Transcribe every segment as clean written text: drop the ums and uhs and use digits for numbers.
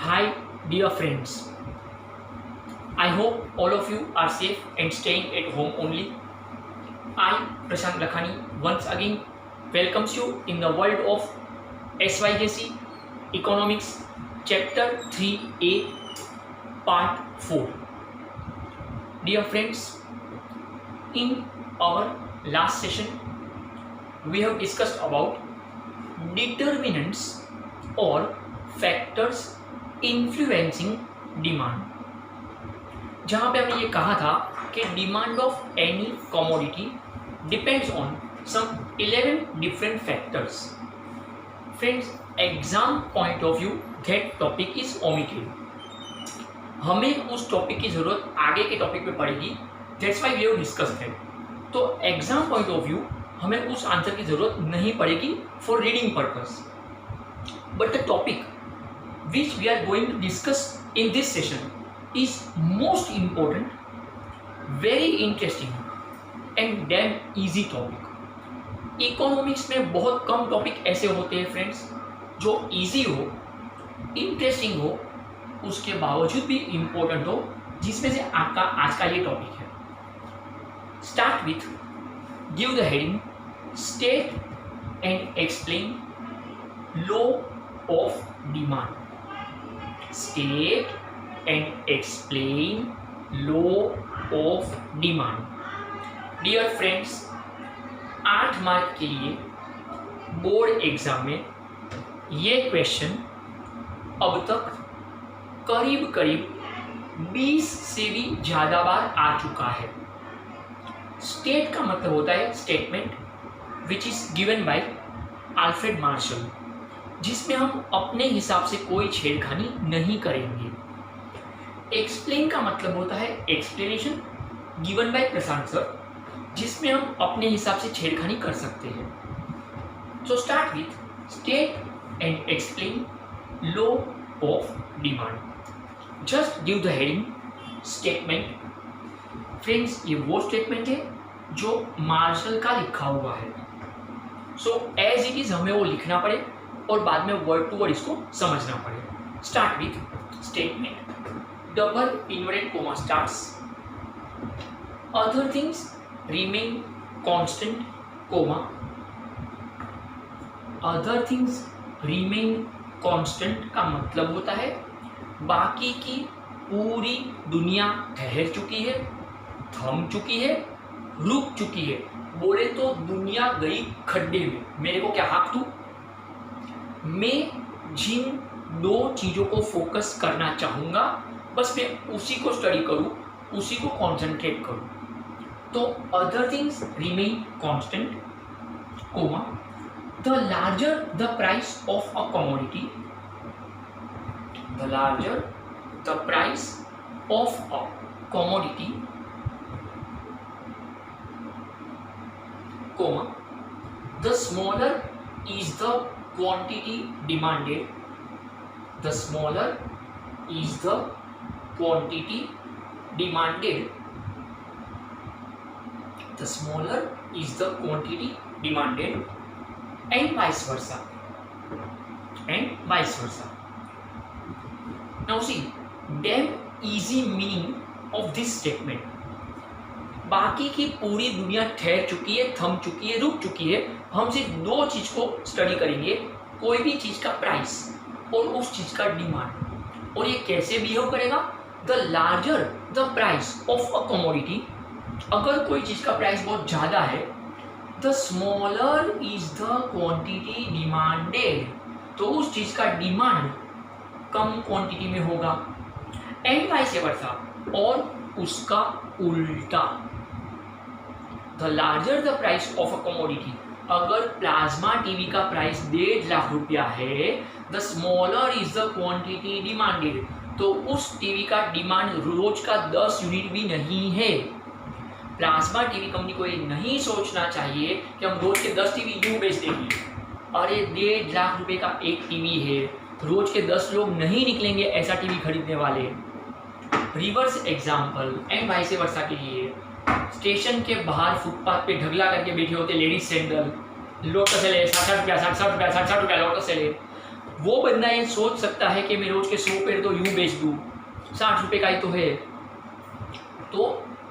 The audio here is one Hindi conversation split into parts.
Hi, dear friends. I hope all of you are safe and staying at home only. I, Prashant Lakhani, once again welcomes you in the world of SYJC Economics Chapter 3A Part 4. Dear friends, in our last session, we have discussed about determinants or factors influencing demand, जहां पे हमने ये कहा था कि demand of any commodity depends on some 11 different factors. Friends, exam point of view that topic is omitted. हमें उस टॉपिक की जरूरत आगे के टॉपिक पे पड़ेगी, that's why we have discussed that. तो एग्जाम पॉइंट ऑफ व्यू हमें उस आंसर की जरूरत नहीं पड़ेगी for reading purpose. But the topic which we are going to discuss in this session is most important, very interesting and damn easy topic. Economics में बहुत कम टॉपिक ऐसे होते हैं फ्रेंड्स जो इजी हो, इंटरेस्टिंग हो, उसके बावजूद भी इम्पोर्टेंट हो, जिसमें से आपका आज का ये टॉपिक है. Start with give the heading state and explain law of demand. State and explain law of demand. Dear friends, 8 mark के लिए बोर्ड एग्जाम में ये क्वेश्चन अब तक करीब करीब 20 से भी ज़्यादा बार आ चुका है. स्टेट का मतलब होता है statement which is given by Alfred Marshall, जिसमें हम अपने हिसाब से कोई छेड़खानी नहीं करेंगे. एक्सप्लेन का मतलब होता है explanation given by Prashant sir, जिसमें हम अपने हिसाब से छेड़खानी कर सकते हैं. So start with state and explain law of demand. Just give the heading statement. Friends, ये वो स्टेटमेंट है जो मार्शल का लिखा हुआ है. सो एज इट इज हमें वो लिखना पड़े और बाद में वर्ड टू वर्ड इसको समझना पड़े. Start with statement. Double inverted comma starts. Other things remain constant comma. Other things remain constant का मतलब होता है बाकी की पूरी दुनिया ठहर चुकी है, थम चुकी है, रुक चुकी है. बोले तो दुनिया गई खड्डे में, मेरे को क्या हाँक दूं. मैं जिन दो चीज़ों को फोकस करना चाहूँगा बस मैं उसी को स्टडी करूँ, उसी को कॉन्सेंट्रेट करूँ. तो other things remain constant comma. The larger the price of a commodity, the larger the price of a commodity comma, the smaller is the quantity demanded, the smaller is the quantity demanded, the smaller is the quantity demanded, and vice versa, and vice versa. Now see, damn easy meaning of this statement. बाकी की पूरी दुनिया ठहर चुकी है, थम चुकी है, रुक चुकी है. हम सिर्फ दो चीज़ को स्टडी करेंगे, कोई भी चीज़ का प्राइस और उस चीज़ का डिमांड. और ये कैसे बिहेव करेगा. The larger the price of a commodity, अगर कोई चीज़ का प्राइस बहुत ज़्यादा है, the smaller is the quantity demanded, तो उस चीज़ का डिमांड कम क्वांटिटी में होगा. एंड वाइस वर्सा, और उसका उल्टा. The larger the price of a commodity, अगर प्लाज्मा टीवी का प्राइस 1.5 लाख रुपया है, the smaller is the quantity demanded, तो उस टीवी का डिमांड रोज का 10 यूनिट भी नहीं है. प्लाज्मा टीवी कंपनी को ये नहीं सोचना चाहिए कि हम रोज के 10 टीवी यूं बेच देंगे. अरे 1.5 लाख रुपए का एक टीवी है, रोज के 10 लोग नहीं निकलेंगे ऐसा टीवी खरीदने वाले. Reverse example and vice versa के लिए, स्टेशन के बाहर फुटपाथ पे ढगला करके बैठे होते लेडीज सैंडल, लोटस ले 60 रुपया 60 रुपया 60 रुपया लोटस ले. वो बंदा ये सोच सकता है कि मैं रोज के 100 पेड़ तो यूं बेच दूं, 60 रुपए का ही तो है। तो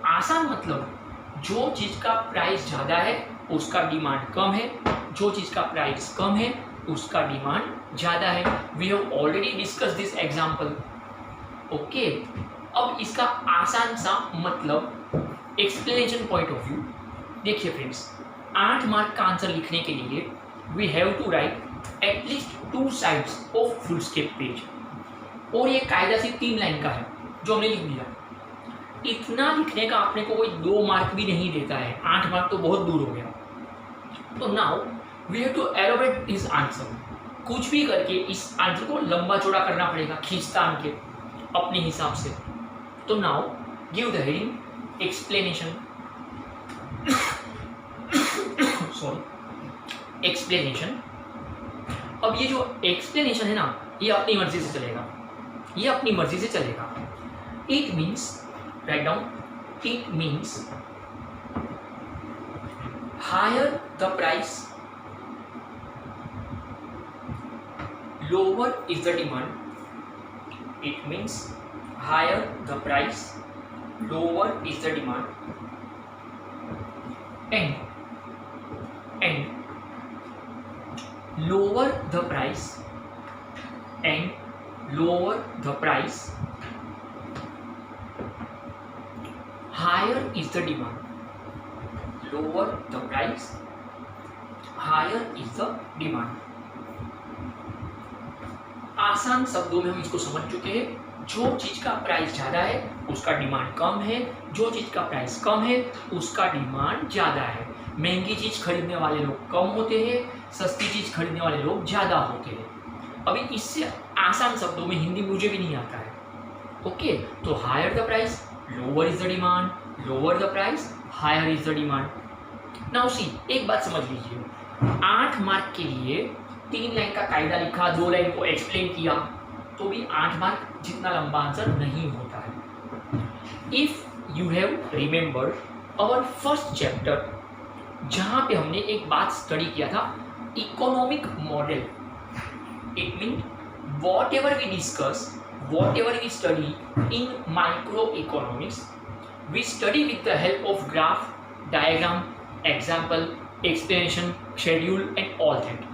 आसान मतलब जो चीज का प्राइस ज्यादा है उसका डिमांड कम है, जो चीज का प्राइस कम है उसका डिमांड ज्यादा है। We have already discuss this example. Okay, अब इसका आसान सा मतलब एक्सप्लेनेशन पॉइंट ऑफ व्यू देखिए फ्रेंड्स, 8 मार्क का आंसर लिखने के लिए we have to write at least 2 sides of foolscap page, और ये कायदा से 3 लाइन का है जो हमने लिख दिया। इतना लिखने का आपने को कोई 2 मार्क भी नहीं देता है, 8 मार्क तो बहुत दूर हो गया। तो now we have to elaborate this answer, कुछ भी करके इस आंसर को लंबा चौड़ा करना पड़ेगा, खींचतान के अपने हिसाब से। तो now give the heading explanation, sorry explanation. अब ये जो एक्सप्लेनेशन है ना, ये अपनी मर्जी से चलेगा, ये अपनी मर्जी से चलेगा। It means, write down, it means higher the price, lower is the demand. It means higher the price, lower is the demand, and lower the price, and lower the price, higher is the demand. Lower the price, higher is the demand. आसान शब्दों में हम इसको समझ चुके हैं। जो चीज का प्राइस ज्यादा है उसका डिमांड कम है, जो चीज का प्राइस कम है उसका डिमांड ज्यादा है। महंगी चीज खरीदने वाले लोग कम होते हैं, सस्ती चीज खरीदने वाले लोग ज्यादा होते हैं। अभी इससे आसान शब्दों में हिंदी मुझे भी नहीं आता है। ओके, तो higher the price, lower is the demand, lower the price, higher is the demand. Now see, एक बात समझ लीजिए, 8 मार्क के लिए 3 लाइन का कायदा लिखा, 2 लाइन को एक्सप्लेन किया, तो भी 8 मार्क जितना लंबा आंसर नहीं होता है। If you have remembered our first chapter, जहां पे हमने एक बात स्टडी किया था, economic model. It mean whatever we discuss, whatever we study in microeconomics, we study with the help of graph, diagram, example, explanation, schedule and all that.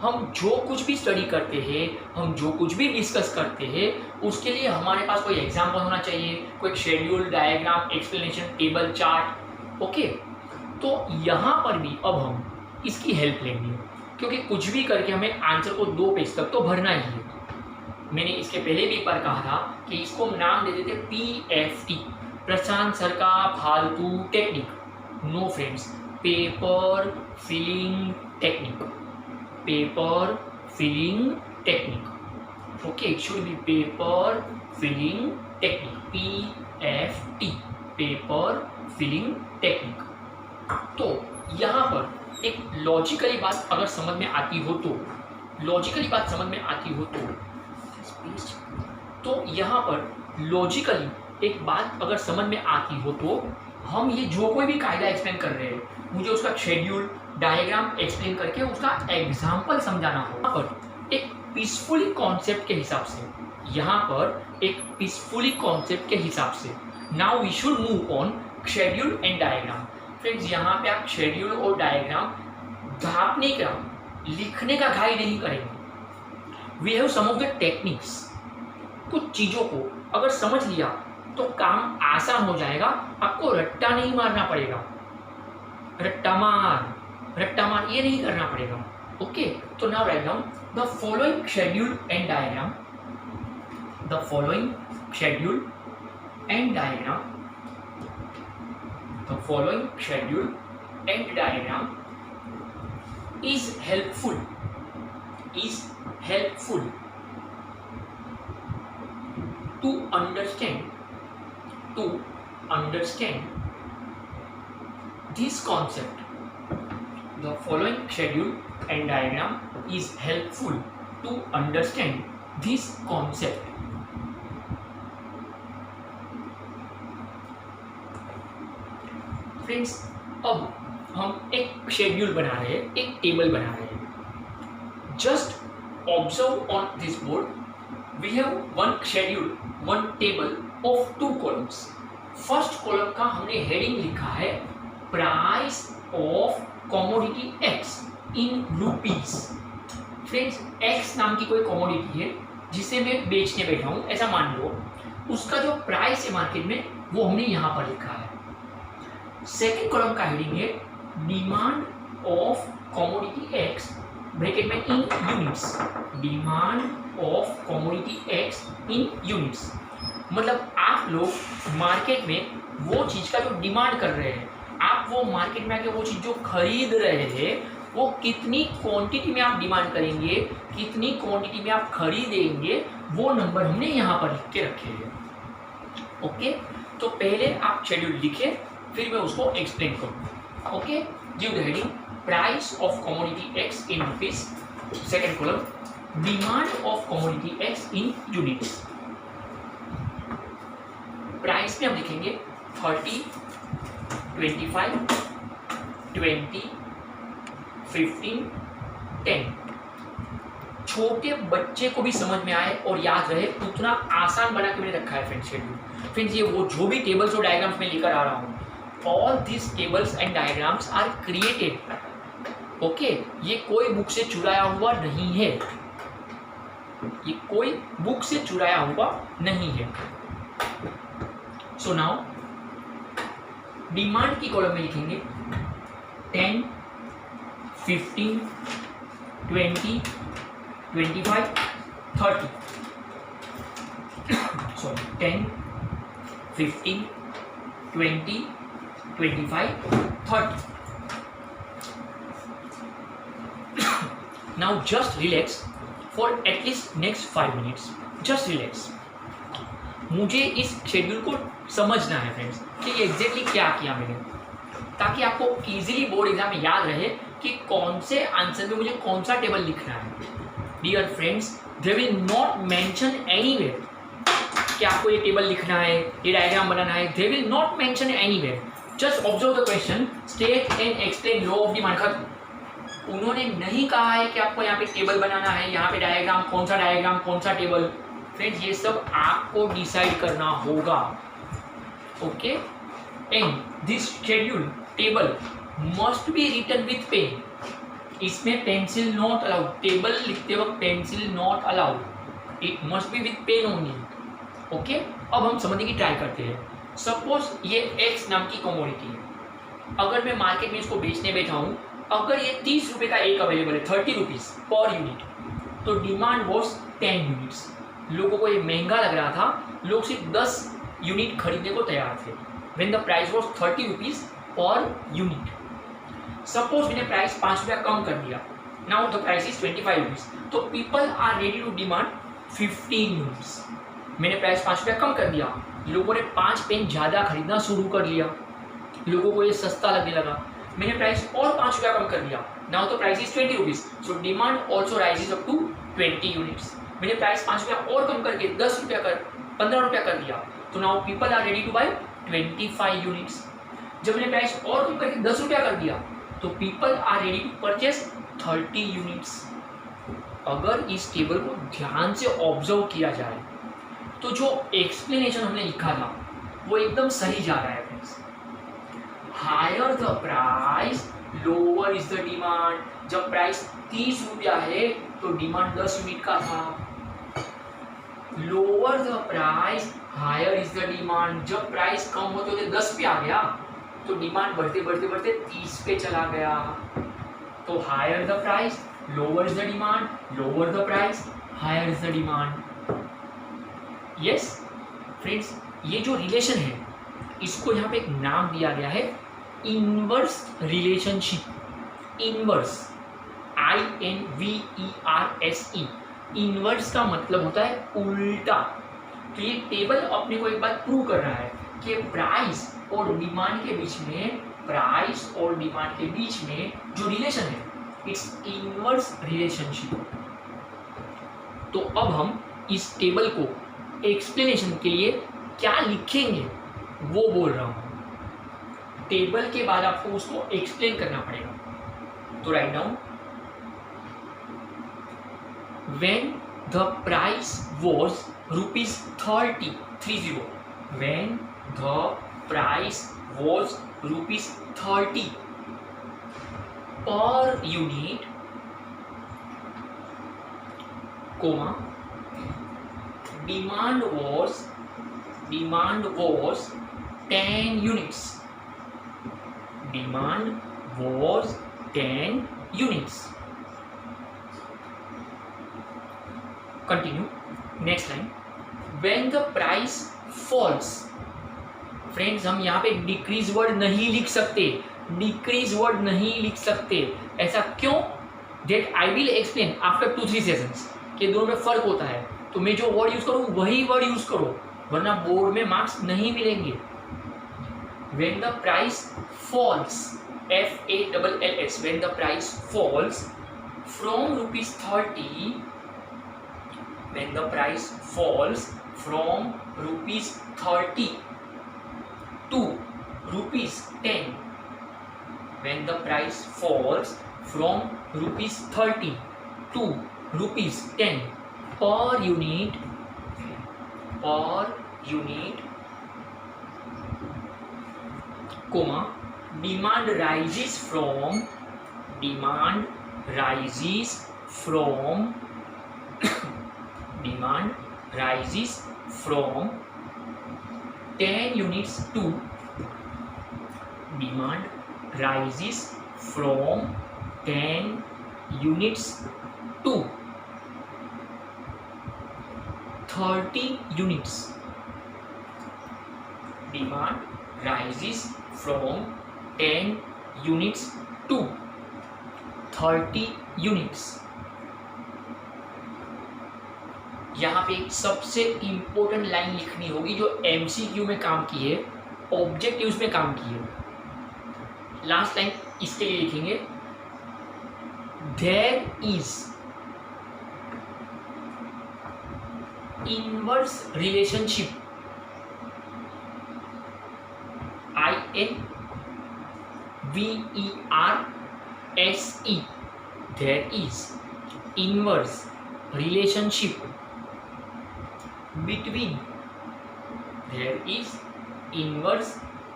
हम जो कुछ भी स्टडी करते हैं, हम जो कुछ भी डिस्कस करते हैं, उसके लिए हमारे पास कोई एग्जाम्पल होना चाहिए, कोई schedule, diagram, explanation, table, chart. Okay, तो यहाँ पर भी अब हम इसकी हेल्प लेंगे, क्योंकि कुछ भी करके हमें आंसर को 2 पेज तक तो भरना ही है। मैंने इसके पहले भी एक बार कहा था कि इसको हम नाम दे देते PFT, प्रशांत सर का फालतू technique. No friends, paper filling technique, paper filling technique. Okay, it should be paper filling technique, PFT, paper filling technique. तो यहाँ पर एक लॉजिकली बात अगर समझ में आती हो तो, लॉजिकली बात समझ में आती हो तो यहाँ पर लॉजिकली एक बात अगर समझ में आती हो तो हम ये जो कोई भी कायदा एक्सप्लेन कर रहे हैं, मुझे उसका शेड्यूल, डायग्राम एक्सप्लेन करके उसका एग्जाम्पल समझाना हो। यहाँ पर एक पीसफुली कॉन्सेप्ट के हिसाब से, यहाँ पर एक पीसफुली कॉन्सेप्ट के हिसाब से, now we should move on schedule and diagram. Friends, यहाँ पे आप शेड्यूल और डायग्राम ढापने का, लिखने का घाई नहीं करेंगे। We have some of the techniques. कुछ चीज़ों को अगर समझ लिया तो काम आसान हो जाएगा, आपको रट्टा नहीं मारना पड़ेगा, रट्टा मार ये नहीं करना पड़ेगा। ओके, तो now write down the following schedule and diagram, the following schedule and diagram, the following schedule and diagram is helpful to understand this concept. The following schedule and diagram is helpful to understand this concept. Friends, अब हम एक शेड्यूल बना रहे हैं, एक टेबल बना रहे हैं। Just observe on this board, we have one schedule, one table of 2 columns. First column का हमने हेडिंग लिखा है price of commodity X in rupees. Friends, x नाम की कोई कमोडिटी है जिसे मैं बेचने बैठा हूँ, ऐसा मान लो. उसका जो प्राइस है मार्केट में वो हमने यहाँ पर लिखा है. सेकेंड कॉलम का हेडिंग है demand of commodity X bracket में in units. Demand of commodity X in units मतलब आप लोग मार्केट में वो चीज़ का जो डिमांड कर रहे हैं, आप वो मार्केट में आके वो चीज़ जो खरीद रहे हैं वो कितनी क्वांटिटी में आप डिमांड करेंगे, कितनी क्वांटिटी में आप खरीदेंगे, वो नंबर हमने यहाँ पर लिख के रखे हैं. ओके, तो पहले आप शेड्यूल लिखे, फिर मैं उसको एक्सप्लेन करूँ. Okay, give the heading price of commodity X in rupees. Second column demand of commodity X in units. Price में हम लिखेंगे 30, 25, 20, 15, 10. छोटे बच्चे को भी समझ में आए और याद रहे उतना आसान बना के मैंने रखा है फ्रेंड्स शेड्यूल. फ्रेंड्स, ये वो जो भी टेबल्स और डायग्राम्स में लेकर आ रहा हूँ, all this tables and diagrams are created. Okay, ये कोई बुक से चुराया हुआ नहीं है, ये कोई बुक से चुराया हुआ नहीं है. सो नाउ डिमांड की कॉलम में लिखेंगे 10, 15, 20, 25, 30. Sorry, 10, 15, 20, 25, 30. Now just relax for at least next 5 minutes. Just relax. मुझे इस शेड्यूल को समझना है फ्रेंड्स कि एग्जैक्टली क्या किया मैंने, ताकि आपको इजीली बोर्ड एग्जाम में याद रहे कि कौन से आंसर में मुझे कौन सा टेबल लिखना है. Dear friends, they will not mention anywhere कि आपको ये टेबल लिखना है, ये डायग्राम बनाना है. दे will not mention anywhere. Just observe the question, state and explain law of demand. खत्म. उन्होंने नहीं कहा है कि आपको यहाँ पे टेबल बनाना है, यहाँ पे डायग्राम, कौन सा टेबल. फ्रेंड्स, ये सब आपको डिसाइड करना होगा. Okay, and this schedule table must be written with pen. इसमें पेंसिल नॉट अलाउड. टेबल लिखते वक्त pencil not allowed. It must be with pen only. Okay, अब हम समझने की ट्राई करते हैं. सपोज ये एक्स नाम की कमोडिटी है. अगर मैं मार्केट में इसको बेचने बैठा हूँ, अगर ये 30 रुपये का एक अवेलेबल है, 30 रुपीज़ पर यूनिट, तो डिमांड वॉज 10 यूनिट्स. लोगों को ये महंगा लग रहा था, लोग सिर्फ 10 यूनिट खरीदने को तैयार थे. When the price was 30 rupees per unit. Suppose मैंने प्राइस 5 रुपया कम कर दिया. Now the price is 25 rupees. तो people are ready to demand 15 units. मैंने प्राइस 5 रुपया कम कर दिया, लोगों ने 5 पेन ज़्यादा खरीदना शुरू कर लिया. लोगों को ये सस्ता लगने लगा. मैंने प्राइस और 5 रुपया कम कर दिया. Now the price is 20 rupees. So demand also raises up to 20 units. मैंने प्राइस 5 रुपया और कम करके 15 रुपया कर दिया. तो now people are ready to buy 25 units. जब मैंने प्राइस और कम करके 10 रुपया कर दिया, तो people are ready to purchase 30 units. अगर इस टेबल को ध्यान से ऑब्जर्व किया जाए तो जो एक्सप्लेनेशन हमने लिखा था वो एकदम सही जा रहा है friends. Higher the price lower is the demand. जब प्राइस 30 रुपया है तो डिमांड 10 यूनिट का था. Lower the price higher is the demand. जब प्राइस कम होते होते 10 पे आ गया तो डिमांड बढ़ते बढ़ते बढ़ते 30 पे चला गया. तो higher the price lower is the demand, lower the price higher is the demand. Yes friends, ये जो रिलेशन है इसको यहाँ पे एक नाम दिया गया है inverse relationship. Inverse, INVERSE. Inverse का मतलब होता है उल्टा. तो ये टेबल अपने को एक बात प्रूव कर रहा है कि प्राइस और डिमांड के बीच में जो रिलेशन है इट्स इनवर्स रिलेशनशिप. तो अब हम इस टेबल को एक्सप्लेनेशन के लिए क्या लिखेंगे वो बोल रहा हूँ. टेबल के बाद आपको उसको एक्सप्लेन करना पड़ेगा. तो write down when the price was rupees 30, when the price was rupees 30 per unit, comma, demand was 10 units. Demand was 10 units. Continue. Next line. When the price falls. Friends हम यहाँ पे डिक्रीज वर्ड नहीं लिख सकते, डिक्रीज वर्ड नहीं लिख सकते. ऐसा क्यों? That I will explain after 2-3 sessions कि दोनों में फर्क होता है. तो मैं जो वर्ड यूज करूँ वही वर्ड यूज करो, वरना बोर्ड में मार्क्स नहीं मिलेंगे. When the price falls, FALLS, when the price falls from rupees 30, when the price falls from rupees 30 to rupees 10, when the price falls from rupees 30 to rupees 10 per unit, comma, demand rises from 10 units to demand rises from 10 units to 30 units. Demand rises from 10 units to 30 units. यहाँ पे एक सबसे इंपॉर्टेंट लाइन लिखनी होगी जो MCQ में काम की है, ऑब्जेक्टिव्स में काम की है. लास्ट लाइन इसके लिए लिखेंगे, there is inverse relationship, INVERSE, there is inverse relationship between, there is inverse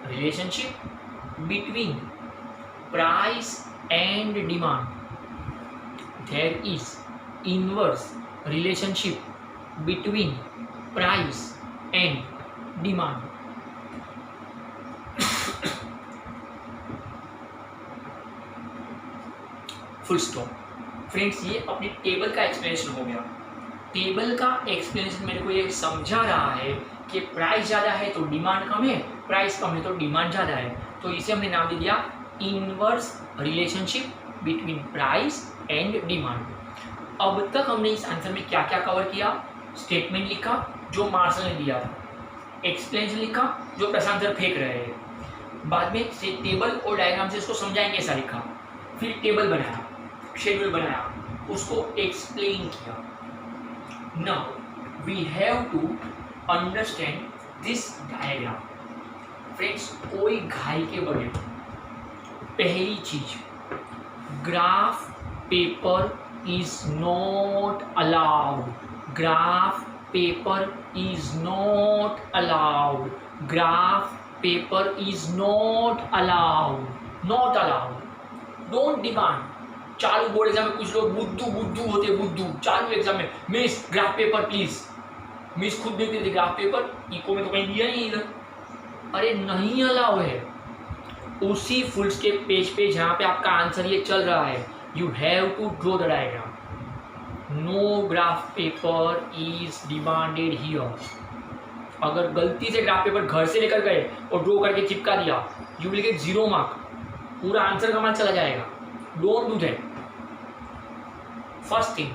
relationship between price and demand, there is inverse relationship between price and demand. Full stop. Friends ये अपनी टेबल का एक्सप्लेनेशन हो गया. टेबल का एक्सप्लेनेशन मेरे को ये समझा रहा है कि प्राइस ज़्यादा है तो डिमांड कम है, प्राइस कम है तो डिमांड ज़्यादा है. तो इसे हमने नाम दे दिया inverse relationship between price and demand. अब तक हमने इस आंसर में क्या क्या कवर किया? स्टेटमेंट लिखा जो मार्शल ने दिया था, एक्सप्लेनेशन लिखा जो प्रशांत सर फेंक रहे हैं, बाद में टेबल और डायग्राम से इसको समझाएंगे ऐसा लिखा, फिर टेबल बनाया, शेड्यूल बनाया, उसको एक्सप्लेन किया. Now we have to understand this diagram. Friends कोई घाई के बगैर, पहली चीज, graph paper is not allowed, graph paper is not allowed, graph paper is not allowed, not allowed. Don't demand. चालू बोर्ड एग्जाम में कुछ लोग बुद्धू होते, बुद्धू चालू एग्जाम में, miss graph paper please. Miss खुद देखते थे ग्राफ पेपर, इको में तो कहीं दिया नहीं इधर. अरे नहीं अलाउ है. उसी फुल स्टेप पेज पे जहाँ पे आपका आंसर ये चल रहा है, you have to draw the diagram. No graph paper is demanded here. अगर गलती से ग्राफ पेपर घर से लेकर गए और ड्रॉ करके चिपका दिया, यू विल गेट 0 मार्क. पूरा आंसर का मान चला जाएगा. Don't do that. First thing,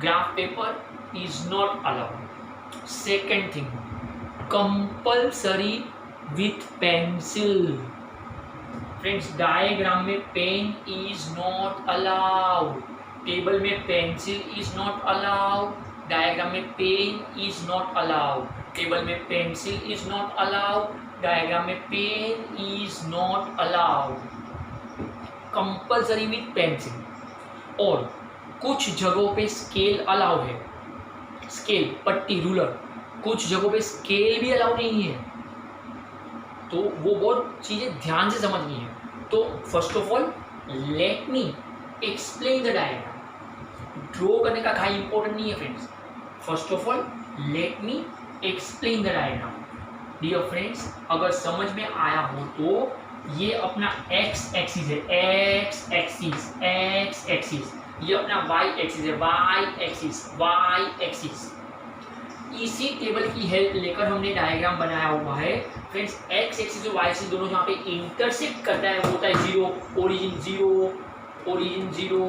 graph paper is not allowed. Second thing, compulsory with pencil. Friends diagram में pen is not allowed, table में pencil is not allowed, diagram में pen is not allowed, table में pencil is not allowed, diagram में pen is not allowed. Compulsory with pencil. और कुछ जगहों पे स्केल अलाउ है, स्केल पट्टी रूलर, कुछ जगहों पे स्केल भी अलाउ नहीं है, तो वो बहुत चीज़ें ध्यान से समझनी है। तो first of all let me explain the diagram. Draw करने का खाली इंपॉर्टेंट नहीं है friends, first of all let me explain the diagram. Dear friends, अगर समझ में आया हो तो ये अपना एक्स एक्सिस है, एक्स एक्सिस, एक्स एक्सिस, ये अपना वाई एक्सिस है, वाई एक्सिस, वाई एक्सिस। इसी टेबल की हेल्प लेकर हमने डायग्राम बनाया हुआ है फ्रेंड्स। एक्स एक्सिस और वाई एक्सिस दोनों जहाँ पे इंटरसेक्ट करता है वो होता है zero, origin zero, origin zero.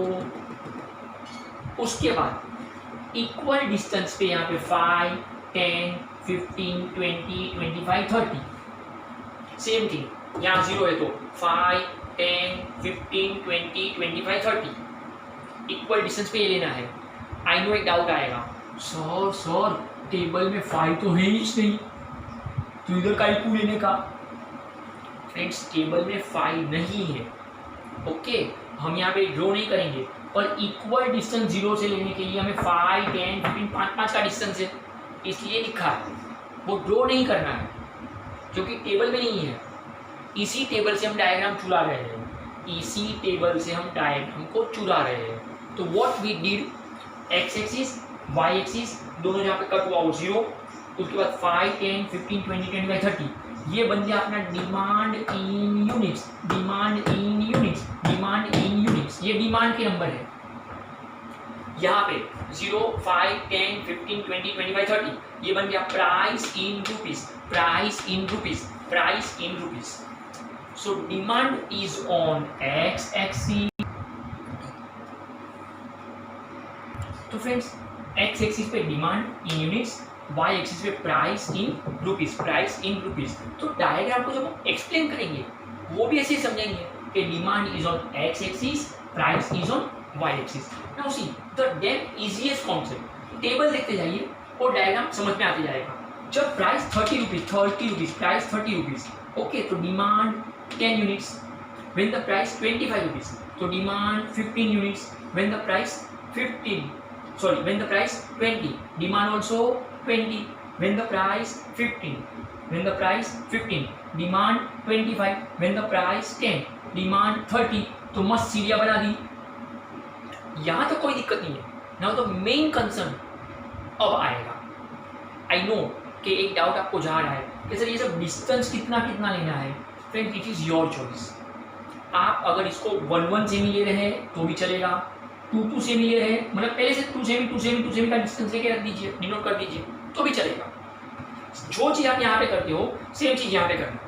उसके बाद इक्वल डिस्टेंस पे यहाँ पे 5, 10, 15, 20, 25, 30 सेम थिंग। यहाँ जीरो है तो 5, 10, 15, 20, 25, 30 इक्वल डिस्टेंस पे ये लेना है। आई नो एक डाउट आएगा, सर टेबल में 5 तो है ही नहीं, तो इधर का क्यों लेने का? फ्रेंड्स टेबल में 5 नहीं है, ओके हम यहाँ पे ड्रॉ नहीं करेंगे, पर इक्वल डिस्टेंस जीरो से लेने के लिए हमें 5, 10, 15, 5 का डिस्टेंस है, इसलिए लिखा है। वो ड्रॉ नहीं करना है क्योंकि टेबल में नहीं है। इसी टेबल से हम डायग्राम चुरा रहे हैं, इसी टेबल से हम डायग्राम को चुरा रहे हैं। तो what we did, X axis Y axis दोनों जहाँ पे कट हुआ वो जीरो, उसके बाद 5, 10, 15, 20, 25, 30 ये बन गया अपना demand in units, demand in units, demand in units. ये डिमांड के नंबर है। यहाँ पे 0, 5, 10, 15, 20, 25, 30 ये बन गया price in rupees, price in rupees, price in rupees. So demand is on X axis. तो फ्रेंड्स एक्स एक्सिस पे demand in units, Y axis पे price in rupees, price in rupees. तो डायग्राम को जब हम एक्सप्लेन करेंगे वो भी ऐसे ही समझेंगे कि demand is on X axis, price is on Y axis. Now see the damn easiest concept, table देखते जाइए और डायग्राम समझ में आते जाएगा। जब price 30 rupees, 30 rupees, price 30 rupees, okay तो demand 10 units. When the price 25 rupees तो demand 15 units. When the price 20 demand also 20. When the price 15 demand 25. When the price 10 demand 30. तो मस्त सीढ़ियाँ बना दी, यहाँ तो कोई दिक्कत नहीं है। नाउ द मेन कंसर्न अब आएगा। आई नो कि एक डाउट आपको जा रहा है कि सर ये सब डिस्टेंस कितना कितना लेना है। Friend it is your choice. आप अगर इसको 1 सेमी ले रहे हैं तो भी चलेगा, 2 सेमी ले रहे हैं, मतलब पहले से 2 सेमी का डिस्टेंस लेके रख दीजिए, डिनोट कर दीजिए तो भी चलेगा। जो चीज़ आप यहाँ पे करते हो सेम चीज़ यहाँ पे करना।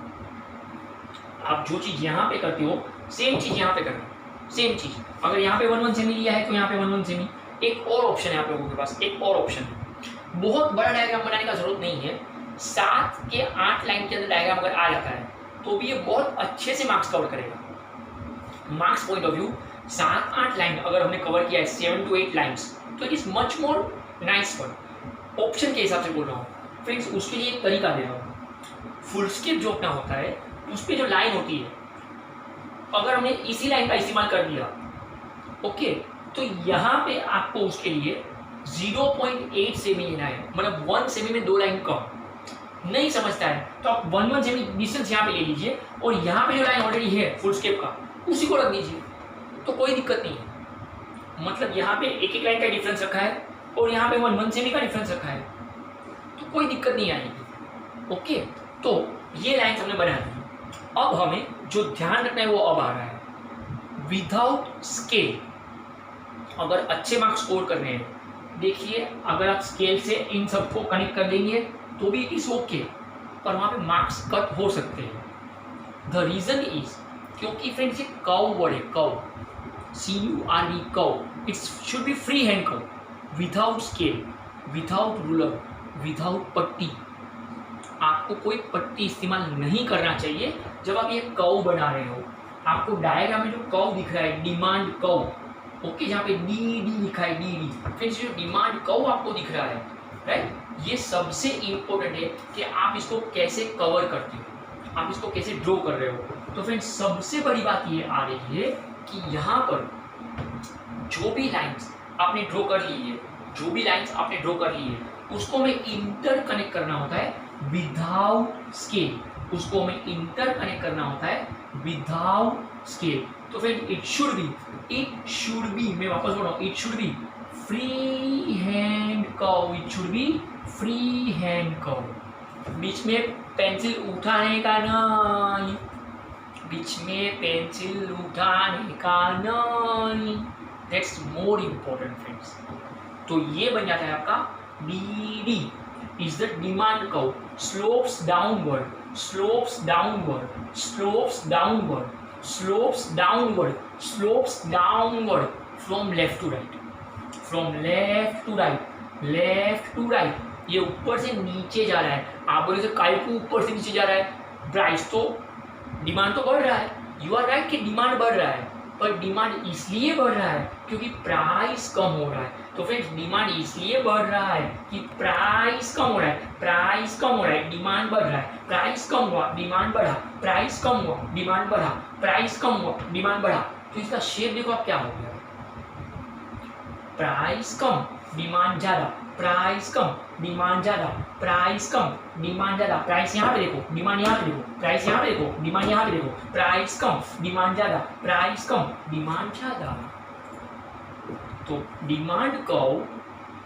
आप जो चीज़ यहाँ पे करते हो सेम चीज़ यहाँ पे करना, सेम चीज़। अगर यहाँ पे 1 सेमी लिया है तो यहाँ पे 1 सेमी। एक और ऑप्शन है आप लोगों के पास, एक और ऑप्शन है। बहुत बड़ा डायग्राम बनाने का जरूरत नहीं है, 7 के 8 लाइन के अंदर डायग्राम अगर आ जाता है तो भी ये बहुत अच्छे से मार्क्स कवर करेगा। Marks point of view 7-8 line अगर हमने कवर किया है, 7 to 8 लाइन्स, तो it is much more nice one. Option के हिसाब से बोल रहा हूँ फ्रेंड्स, उसके लिए एक तरीका दे रहा हूँ। फुल स्केप जो अपना होता है उस पर जो लाइन होती है, अगर हमने इसी लाइन का इस्तेमाल कर लिया ओके, तो यहाँ पे आपको उसके लिए 0.8 सेमी लेना है, मतलब 1 सेमी में 2 लाइन कम। नहीं समझता है तो आप 1 सेमी डिस्टेंस यहाँ पे ले लीजिए और यहाँ पे जो लाइन ऑलरेडी है फुल स्केप का उसी को रख दीजिए, तो कोई दिक्कत नहीं है। मतलब यहाँ पे एक लाइन का डिफरेंस रखा है और यहाँ पे 1 सेमी का डिफरेंस रखा है, तो कोई दिक्कत नहीं आएगी। ओके, तो ये लाइन हमने बना दी। अब हमें जो ध्यान रखना है वो अब आ रहा है, विदाउट स्केल अगर अच्छे मार्क्स स्कोर करने हैं, देखिए अगर आप स्केल से इन सबको कनेक्ट कर देंगे तो भी इट्स ओके, पर वहाँ पे मार्क्स कट हो सकते हैं। द रीजन इज क्योंकि फ्रेंड्स ये कर्व वर्ड है, curve, CURV curve, it's should be free hand curve, without scale, without ruler, without पट्टी। आपको कोई पट्टी इस्तेमाल नहीं करना चाहिए जब आप ये कर्व बना रहे हो। आपको डायग्राम में जो कर्व दिख रहा है, डिमांड कर्व, ओके, जहाँ पे DD लिखा है, DD, फ्रेंड्स जो डिमांड कर्व आपको दिख रहा है, राइट, ये सबसे इम्पोर्टेंट है कि आप इसको कैसे कवर करते हो, आप इसको कैसे ड्रॉ कर रहे हो। तो फ्रेंड्स सबसे बड़ी बात ये आ रही है कि यहाँ पर जो भी लाइन्स आपने ड्रॉ कर ली है, जो भी लाइंस आपने ड्रॉ कर ली है, उसको हमें इंटर कनेक्ट करना होता है विदाउट स्केल, उसको हमें इंटर कनेक्ट करना होता है विदाउट स्केल। तो फिर इट शुड बी, मैं वापस बोल रहा हूँ, it should be free hand curve, it should be free hand curve. बीच में पेंसिल उठाने का नहीं, बीच में पेंसिल उठाने का नहीं, दैट्स मोर इम्पोर्टेंट फ्रेंड्स। तो ये बन जाता है आपका DD is the demand curve, slopes downward, slopes downward, slopes downward, slopes downward, slopes downward from left to right, from left to right, left to right. ये ऊपर से नीचे जा रहा है। आप बोले तो काय को ऊपर से नीचे जा रहा है, प्राइस तो डिमांड तो बढ़ रहा है, यू आर राइट कि डिमांड बढ़ रहा है, पर डिमांड इसलिए बढ़ रहा है क्योंकि प्राइस कम हो रहा है। तो फ्रेंड्स डिमांड इसलिए बढ़ रहा है कि प्राइस कम हो रहा है, प्राइस कम हो रहा है, डिमांड बढ़ रहा है, प्राइस कम हुआ डिमांड बढ़ा, प्राइस कम हुआ डिमांड बढ़ा, प्राइस कम हुआ डिमांड बढ़ा। तो इसका शेप देखो आप क्या हो गया, प्राइस कम डिमांड ज्यादा, प्राइस कम डिमांड ज्यादा, प्राइस कम डिमांड ज्यादा, प्राइस यहाँ पे देखो, डिमांड यहाँ पे देखो, प्राइस यहाँ पे देखो, डिमांड यहाँ पे देखो, प्राइस कम डिमांड ज्यादा, प्राइस कम डिमांड ज्यादा। तो demand curve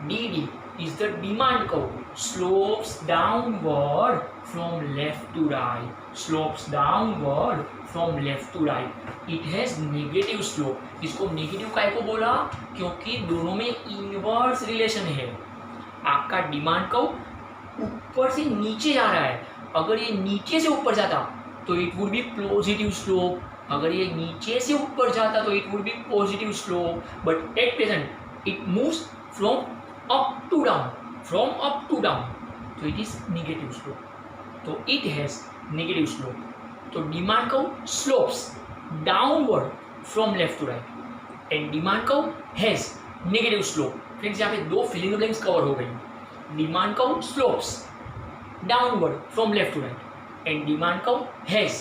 DD is the demand curve, slopes downward from left to right, slopes downward from left to right. It has negative slope. इसको नेगेटिव काहे को बोला, क्योंकि दोनों में इनवर्स रिलेशन है। आपका डिमांड कर्व ऊपर से नीचे जा रहा है, अगर ये नीचे से ऊपर जाता तो it would be positive slope, अगर ये नीचे से ऊपर जाता तो it would be positive slope, but at present it moves from up to down, from up to down, so it is negative slope. So it has negative slope. तो demand curve slopes downward from left to right, and demand curve has negative slope. Friends यहाँ पे दो फिलिंग ब्लैंक्स कवर हो गई। Demand curve slopes downward from left to right, and demand curve has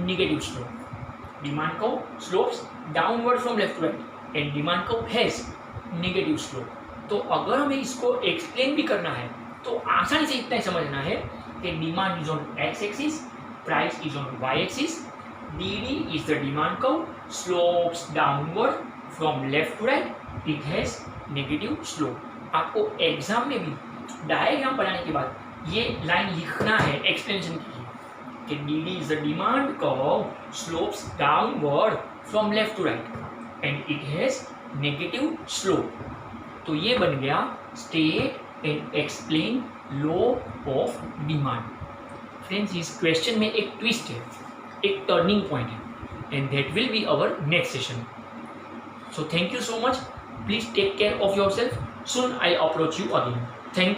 negative slope. Demand curve slopes downward from left to right, and demand curve has negative slope. तो अगर हमें इसको एक्सप्लेन भी करना है तो आसानी से इतना ही समझना है कि demand is on X axis, price is on Y axis, DD is the demand curve, slopes downward from left to right, it has negative slope. आपको एग्जाम में भी डायग्राम बनाने के बाद ये लाइन लिखना है एक्सप्लेनेशन की कि DD is the demand curve, slopes downward from left to right, and it has negative slope. तो ये बन गया state and explain law of demand. Friends इस क्वेश्चन में एक ट्विस्ट है, एक टर्निंग पॉइंट है, and that will be our next session. So thank you so much, please take care of yourself, soon I approach you again. Thank you.